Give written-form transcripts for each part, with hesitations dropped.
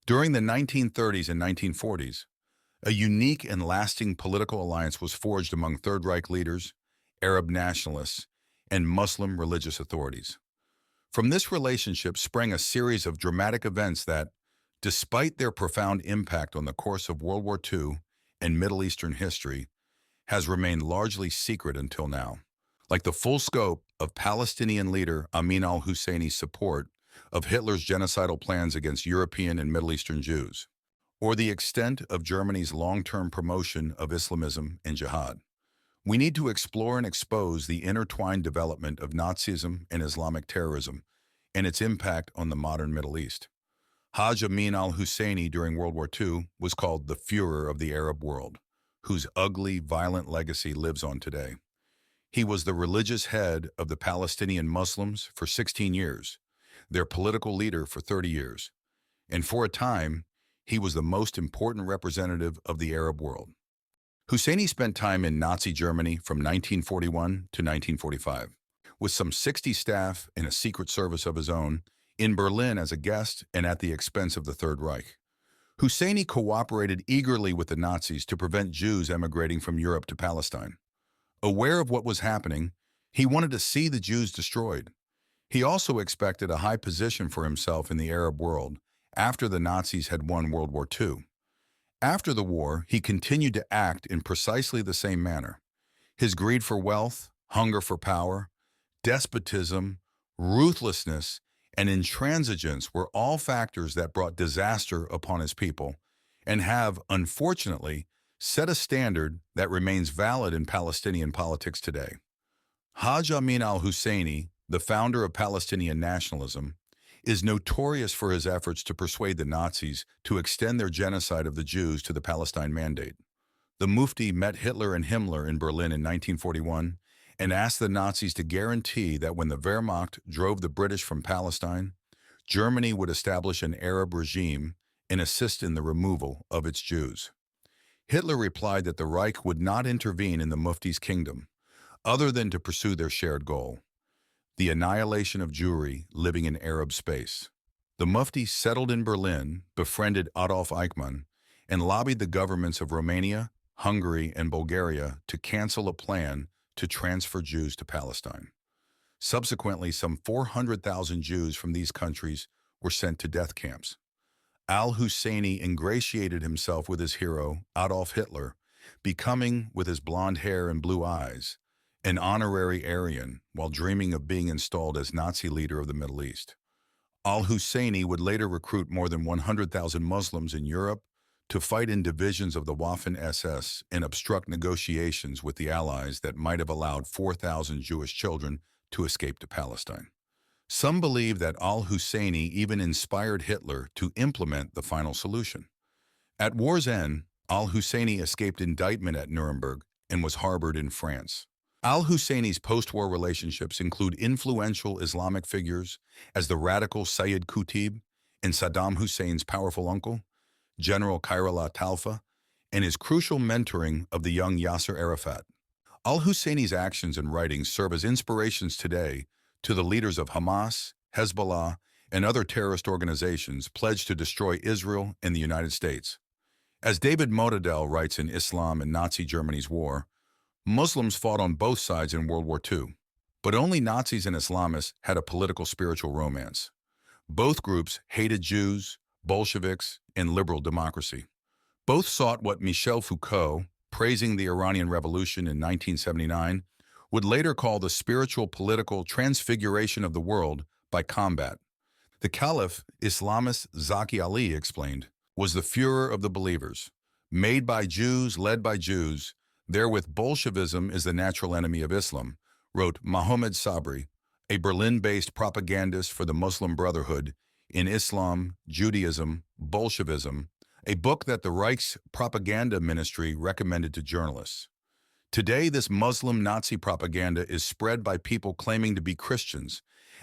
During the 1930s and 1940s, a unique and lasting political alliance was forged among Third Reich leaders, Arab nationalists, and Muslim religious authorities. From this relationship sprang a series of dramatic events that, despite their profound impact on the course of World War II and Middle Eastern history, has remained largely secret until now. Like the full scope of Palestinian leader Amin al-Husseini's support of Hitler's genocidal plans against European and Middle Eastern Jews, or the extent of Germany's long-term promotion of Islamism and jihad. We need to explore and expose the intertwined development of Nazism and Islamic terrorism and its impact on the modern Middle East. Hajj Amin al-Husseini during World War II was called the Führer of the Arab world, whose ugly, violent legacy lives on today. He was the religious head of the Palestinian Muslims for 16 years, their political leader for 30 years, and for a time, he was the most important representative of the Arab world. Husseini spent time in Nazi Germany from 1941 to 1945, with some 60 staff and a secret service of his own, in Berlin as a guest and at the expense of the Third Reich. Husseini cooperated eagerly with the Nazis to prevent Jews emigrating from Europe to Palestine. Aware of what was happening, he wanted to see the Jews destroyed. He also expected a high position for himself in the Arab world after the Nazis had won World War II. After the war, he continued to act in precisely the same manner. His greed for wealth, hunger for power, despotism, ruthlessness, and intransigence were all factors that brought disaster upon his people and have, unfortunately, set a standard that remains valid in Palestinian politics today. Hajj Amin al-Husseini, the founder of Palestinian nationalism, is notorious for his efforts to persuade the Nazis to extend their genocide of the Jews to the Palestine Mandate. The Mufti met Hitler and Himmler in Berlin in 1941 and asked the Nazis to guarantee that when the Wehrmacht drove the British from Palestine, Germany would establish an Arab regime and assist in the removal of its Jews. Hitler replied that the Reich would not intervene in the Mufti's kingdom, other than to pursue their shared goal, the annihilation of Jewry living in Arab space. The Mufti settled in Berlin, befriended Adolf Eichmann, and lobbied the governments of Romania, Hungary, and Bulgaria to cancel a plan to transfer Jews to Palestine. Subsequently, some 400,000 Jews from these countries were sent to death camps. Al-Husseini ingratiated himself with his hero, Adolf Hitler, becoming, with his blonde hair and blue eyes, an honorary Aryan while dreaming of being installed as Nazi leader of the Middle East. Al-Husseini would later recruit more than 100,000 Muslims in Europe to fight in divisions of the Waffen-SS and obstruct negotiations with the Allies that might have allowed 4,000 Jewish children to escape to Palestine. Some believe that al-Husseini even inspired Hitler to implement the final solution. At war's end, al-Husseini escaped indictment at Nuremberg and was harbored in France. Al-Husseini's post-war relationships include influential Islamic figures as the radical Sayyid Qutb and Saddam Hussein's powerful uncle, General Khairulla Talfa, and his crucial mentoring of the young Yasser Arafat. Al-Husseini's actions and writings serve as inspirations today to the leaders of Hamas, Hezbollah, and other terrorist organizations pledged to destroy Israel and the United States. As David Modadel writes in Islam and Nazi Germany's War, Muslims fought on both sides in World War II, but only Nazis and Islamists had a political spiritual romance. Both groups hated Jews, Bolsheviks, and liberal democracy. Both sought what Michel Foucault, praising the Iranian Revolution in 1979, would later call the spiritual political transfiguration of the world by combat. The Caliph, Islamist Zaki Ali explained, was the Führer of the believers. Made by Jews, led by Jews, therewith Bolshevism is the natural enemy of Islam, wrote Mohammad Sabri, a Berlin-based propagandist for the Muslim Brotherhood, in Islam, Judaism, Bolshevism, a book that the Reich's propaganda ministry recommended to journalists. Today, this Muslim Nazi propaganda is spread by people claiming to be Christians,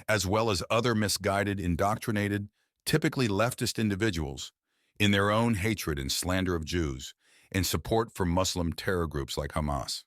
as well as other misguided, indoctrinated, typically leftist individuals, in their own hatred and slander of Jews, and support for Muslim terror groups like Hamas.